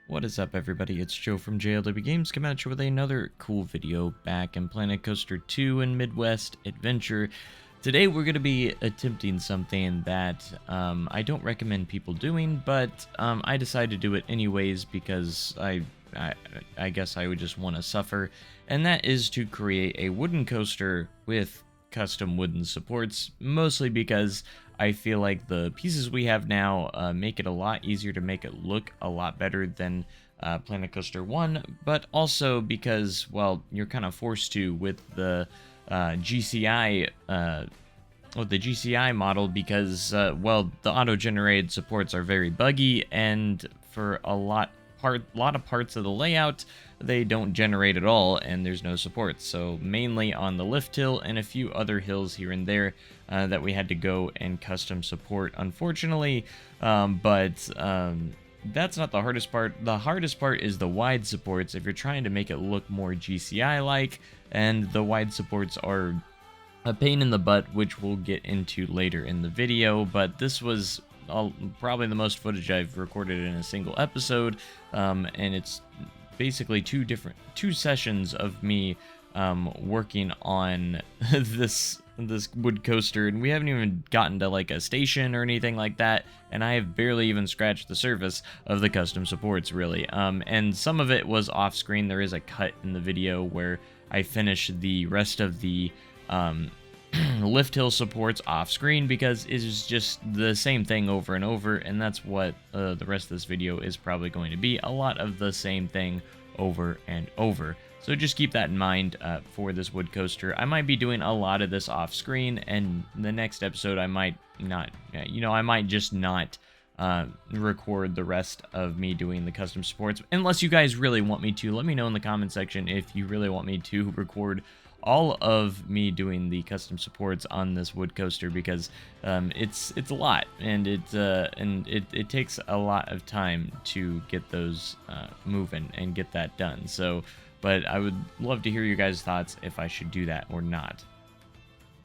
What is up, everybody? It's Joe from JLW Games coming at you with another cool video back in Planet Coaster 2 in Midwest Adventure. Today we're going to be attempting something that I don't recommend people doing, but I decided to do it anyways because I guess I would just want to suffer, and that is to create a wooden coaster with custom wooden supports, mostly because I feel like the pieces we have now make it a lot easier to make it look a lot better than Planet Coaster 1, but also because, well, you're kind of forced to with the GCI model because, well, the auto-generated supports are very buggy, and for a lot of parts of the layout, they don't generate at all, and there's no support. So mainly on the lift hill and a few other hills here and there that we had to go and custom support, unfortunately. But that's not the hardest part. The hardest part is the wide supports if you're trying to make it look more GCI-like, and the wide supports are a pain in the butt, which we'll get into later in the video. But this was probably the most footage I've recorded in a single episode, and it's basically two sessions of me working on this wood coaster, and we haven't even gotten to like a station or anything like that, and I have barely even scratched the surface of the custom supports, really. And some of it was off screen. There is a cut in the video where I finish the rest of the lift hill supports off screen because it is just the same thing over and over, and that's what the rest of this video is probably going to be, a lot of the same thing over and over. So just keep that in mind for this wood coaster. I might be doing a lot of this off screen, and the next episode I might not, I might just not record the rest of me doing the custom supports, unless you guys really want me to. Let me know in the comment section if you really want me to record all of me doing the custom supports on this wood coaster, because it's a lot, and it takes a lot of time to get those moving and get that done. So, but I would love to hear your guys' thoughts if I should do that or not.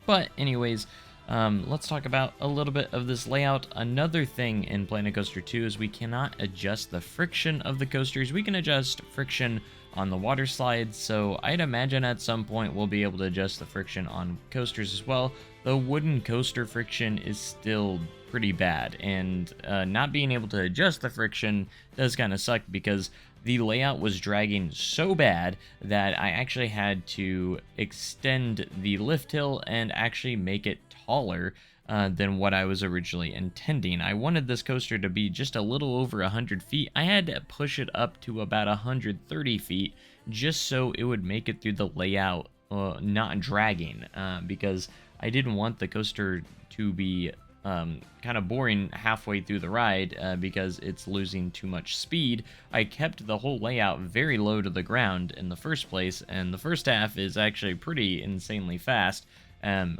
But anyways, let's talk about a little bit of this layout. Another thing in Planet Coaster 2 is we cannot adjust the friction of the coasters. We can adjust friction on the water slides, so I'd imagine at some point we'll be able to adjust the friction on coasters as well. The wooden coaster friction is still pretty bad, and not being able to adjust the friction does kind of suck because the layout was dragging so bad that I actually had to extend the lift hill and actually make it taller than what I was originally intending. I wanted this coaster to be just a little over 100 feet. I had to push it up to about 130 feet just so it would make it through the layout not dragging, because I didn't want the coaster to be kind of boring halfway through the ride because it's losing too much speed. I kept the whole layout very low to the ground in the first place, and the first half is actually pretty insanely fast.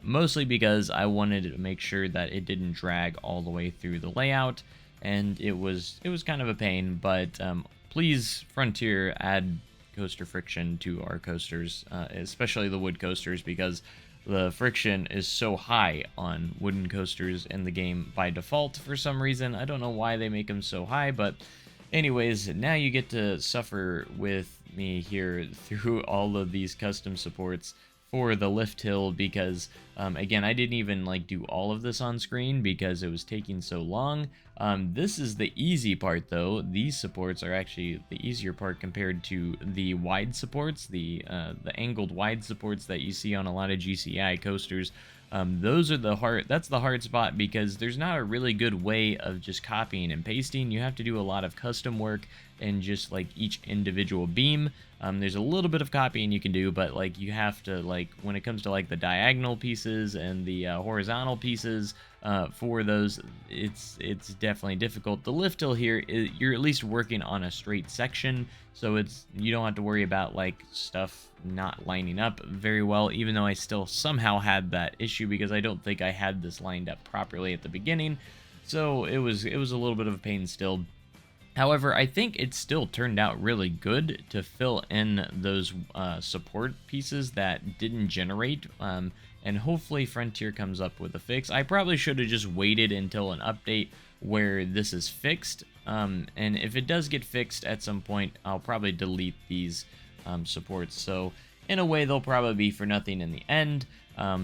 Mostly because I wanted to make sure that it didn't drag all the way through the layout, and it was kind of a pain. But please, Frontier, add coaster friction to our coasters, especially the wood coasters, because the friction is so high on wooden coasters in the game by default for some reason. I don't know why they make them so high, but anyways, now you get to suffer with me here through all of these custom supports for the lift hill, because again, I didn't even like do all of this on screen because it was taking so long. This is the easy part, though. These supports are actually the easier part compared to the wide supports, the angled wide supports that you see on a lot of GCI coasters. Those are that's the hard spot, because there's not a really good way of just copying and pasting. You have to do a lot of custom work and just like each individual beam. There's a little bit of copying you can do, but like you have to, like, when it comes to like the diagonal pieces and the horizontal pieces for those, it's definitely difficult. The lift hill here, you're at least working on a straight section, so you don't have to worry about like stuff not lining up very well, even though I still somehow had that issue because I don't think I had this lined up properly at the beginning. So it was a little bit of a pain still. However, I think it still turned out really good to fill in those support pieces that didn't generate, and hopefully Frontier comes up with a fix. I probably should have just waited until an update where this is fixed And if it does get fixed at some point, I'll probably delete these supports. So in a way, they'll probably be for nothing in the end,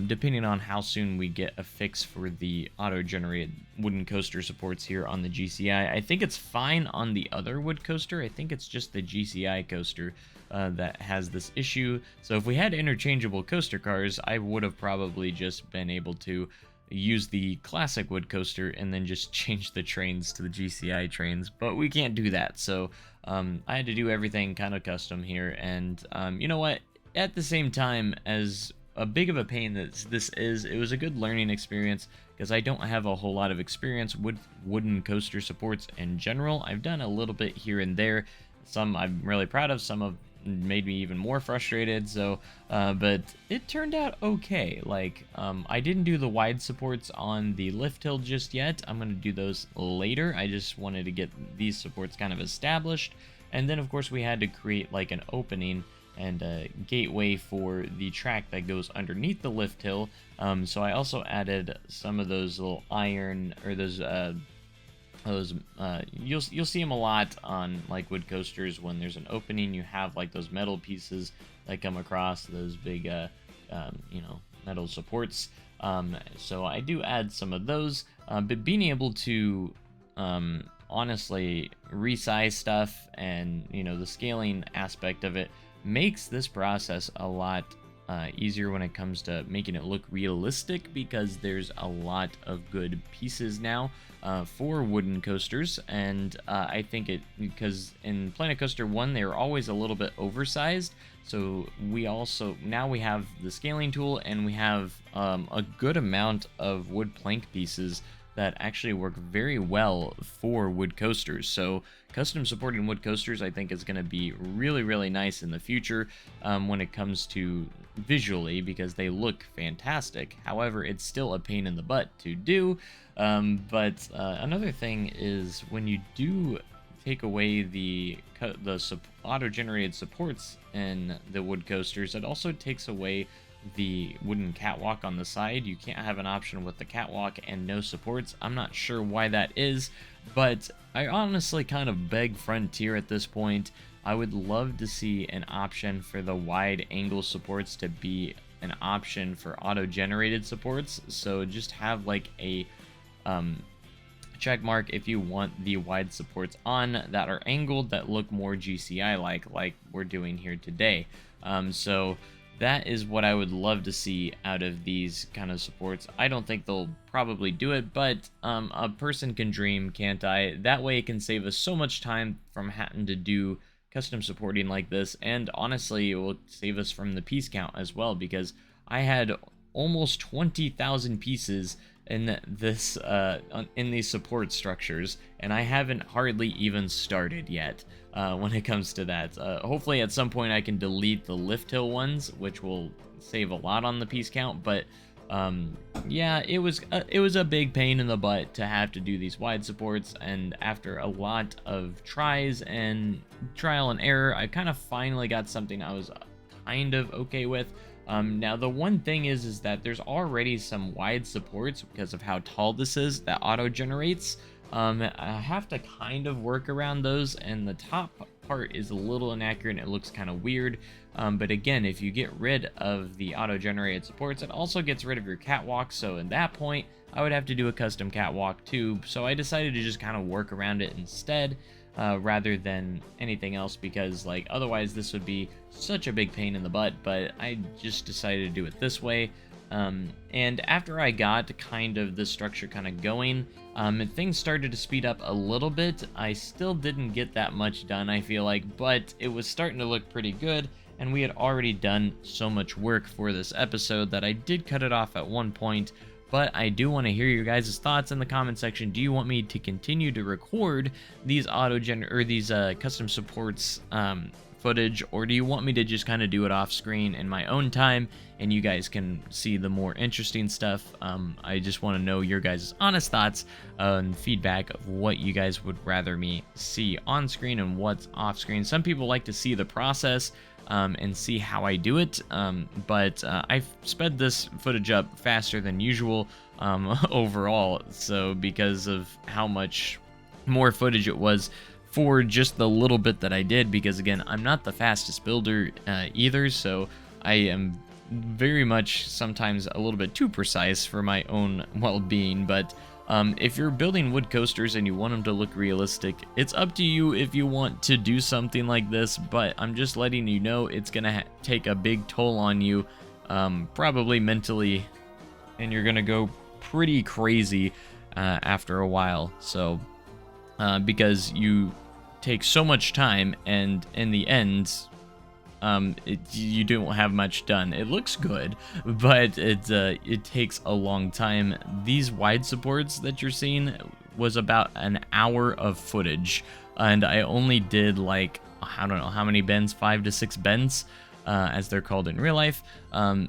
depending on how soon we get a fix for the auto-generated wooden coaster supports here on the GCI. I think it's fine on the other wood coaster. I think it's just the GCI coaster that has this issue. So if we had interchangeable coaster cars, I would have probably just been able to use the classic wood coaster and then just change the trains to the GCI trains, but we can't do that. So I had to do everything kind of custom here, and you know what? At the same time, as a big of a pain that this is, it was a good learning experience because I don't have a whole lot of experience with wooden coaster supports in general. I've done a little bit here and there. Some I'm really proud of, some have made me even more frustrated. So but it turned out okay. Like I didn't do the wide supports on the lift hill just yet. I'm going to do those later. I just wanted to get these supports kind of established, and then of course we had to create like an opening and a gateway for the track that goes underneath the lift hill. So I also added some of those little iron, or those you'll see them a lot on like wood coasters. When there's an opening, you have like those metal pieces that come across, those big you know, metal supports. So I do add some of those, but being able to honestly resize stuff, and you know, the scaling aspect of it makes this process a lot easier when it comes to making it look realistic, because there's a lot of good pieces now for wooden coasters. And I think it, because in Planet Coaster 1 they were always a little bit oversized, so we also now we have the scaling tool, and we have a good amount of wood plank pieces that actually work very well for wood coasters. So custom supporting wood coasters, I think, is going to be really, really nice in the future when it comes to visually, because they look fantastic. However, it's still a pain in the butt to do. But another thing is, when you do take away the auto-generated supports in the wood coasters, it also takes away the wooden catwalk on the side. You can't have an option with the catwalk and no supports. I'm not sure why that is, but I honestly kind of beg Frontier at this point. I would love to see an option for the wide angle supports to be an option for auto-generated supports. So just have like a check mark if you want the wide supports on that are angled, that look more GCI like we're doing here today. So that is what I would love to see out of these kind of supports. I don't think they'll probably do it, but a person can dream, can't I? That way it can save us so much time from having to do custom supporting like this, and honestly it will save us from the piece count as well, because I had almost 20,000 pieces in this in these support structures, and I haven't hardly even started yet when it comes to that. Hopefully at some point I can delete the lift hill ones, which will save a lot on the piece count. But yeah, it was a big pain in the butt to have to do these wide supports, and after a lot of tries and trial and error, I kind of finally got something I was kind of okay with. Now the one thing is that there's already some wide supports because of how tall this is that auto generates. I have to kind of work around those, and the top part is a little inaccurate and it looks kind of weird. But again, if you get rid of the auto generated supports, it also gets rid of your catwalk. So in that point, I would have to do a custom catwalk too. So I decided to just kind of work around it instead, rather than anything else, because like otherwise this would be such a big pain in the butt. But I just decided to do it this way. And after I got kind of the structure kind of going, things started to speed up a little bit. I still didn't get that much done, I feel like, but it was starting to look pretty good, and we had already done so much work for this episode that I did cut it off at one point. But I do want to hear your guys' thoughts in the comment section. Do you want me to continue to record these custom supports footage, or do you want me to just kind of do it off screen in my own time and you guys can see the more interesting stuff? I just want to know your guys' honest thoughts and feedback of what you guys would rather me see on screen and what's off screen. Some people like to see the process and see how I do it, but I've sped this footage up faster than usual overall, so because of how much more footage it was for just the little bit that I did, because again, I'm not the fastest builder either, so I am very much sometimes a little bit too precise for my own well-being. But if you're building wood coasters and you want them to look realistic, it's up to you if you want to do something like this, but I'm just letting you know it's gonna take a big toll on you, probably mentally, and you're gonna go pretty crazy after a while. So because you take so much time, and in the end, you don't have much done. It looks good, but it takes a long time. These wide supports that you're seeing was about an hour of footage, and I only did like, I don't know how many bends, 5 to 6 bends, as they're called in real life.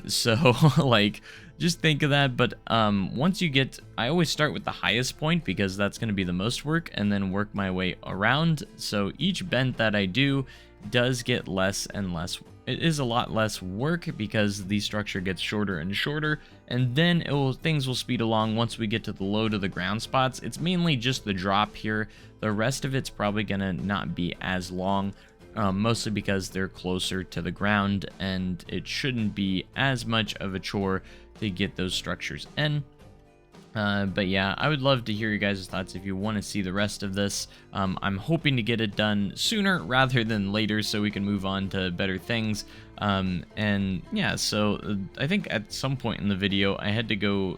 So like, just think of that. But once you get, I always start with the highest point because that's going to be the most work, and then work my way around. So each bend that I do does get less and less. It is a lot less work because the structure gets shorter and shorter, and then things will speed along once we get to the low to the ground spots. It's mainly just the drop here. The rest of it's probably gonna not be as long, mostly because they're closer to the ground, and it shouldn't be as much of a chore to get those structures in. But yeah, I would love to hear your guys' thoughts if you want to see the rest of this. I'm hoping to get it done sooner rather than later so we can move on to better things. And yeah, so I think at some point in the video I had to go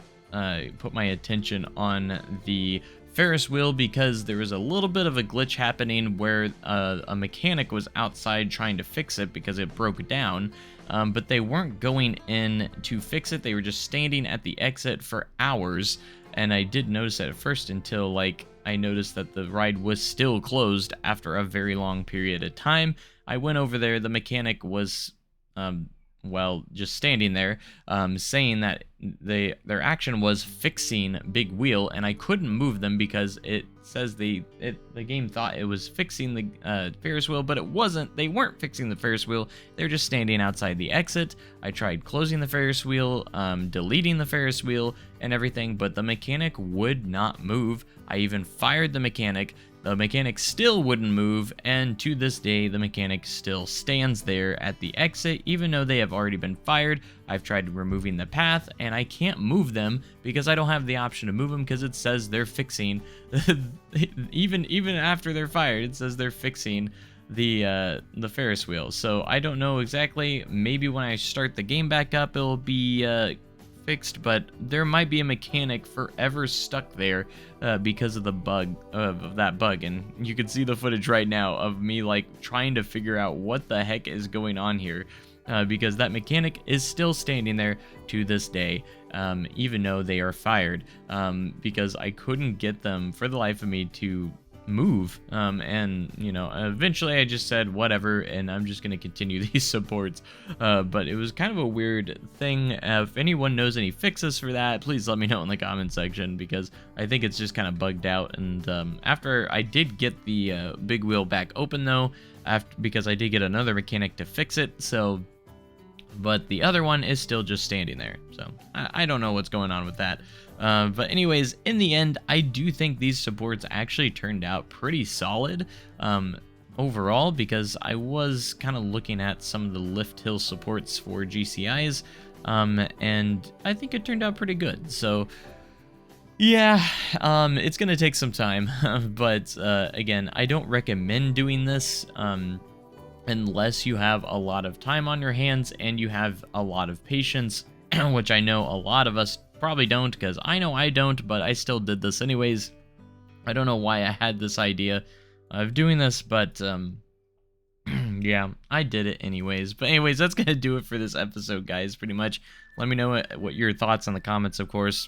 put my attention on the Ferris wheel because there was a little bit of a glitch happening where a mechanic was outside trying to fix it because it broke down. But they weren't going in to fix it. They were just standing at the exit for hours. And I did notice that at first until like I noticed that the ride was still closed after a very long period of time. I went over there. The mechanic was, well, just standing there, saying that their action was fixing Big Wheel, and I couldn't move them because it says the game thought it was fixing the Ferris wheel, but it wasn't. They weren't fixing the Ferris wheel. They're just standing outside the exit. I tried closing the Ferris wheel, deleting the Ferris wheel, and everything, but the mechanic would not move. I even fired the mechanic. The mechanic still wouldn't move, and to this day, the mechanic still stands there at the exit, even though they have already been fired. I've tried removing the path, and I can't move them because I don't have the option to move them because it says they're fixing, even after they're fired, it says they're fixing the Ferris wheel. So I don't know exactly. Maybe when I start the game back up, it'll be fixed, but there might be a mechanic forever stuck there because of the bug of that bug. And you can see the footage right now of me like trying to figure out what the heck is going on here, because that mechanic is still standing there to this day, even though they are fired, because I couldn't get them for the life of me to move. And you know, eventually I just said whatever, and I'm just gonna continue these supports. But it was kind of a weird thing. If anyone knows any fixes for that, please let me know in the comment section, because I think it's just kind of bugged out. And after I did get the big wheel back open though, because I did get another mechanic to fix it, so but the other one is still just standing there. So I don't know what's going on with that. But anyways, in the end, I do think these supports actually turned out pretty solid overall, because I was kind of looking at some of the lift hill supports for GCIs, and I think it turned out pretty good. So yeah, it's gonna take some time, but again, I don't recommend doing this unless you have a lot of time on your hands and you have a lot of patience, which I know a lot of us probably don't, because I know I don't, but I still did this anyways. I don't know why I had this idea of doing this, but yeah, I did it anyways. But anyways, that's gonna do it for this episode, guys, pretty much. Let me know what your thoughts in the comments, of course.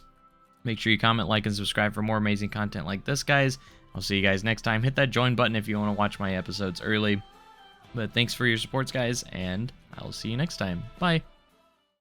Make sure you comment, like, and subscribe for more amazing content like this, guys. I'll see you guys next time. Hit that join button if you want to watch my episodes early. But thanks for your supports, guys, and I'll see you next time. Bye.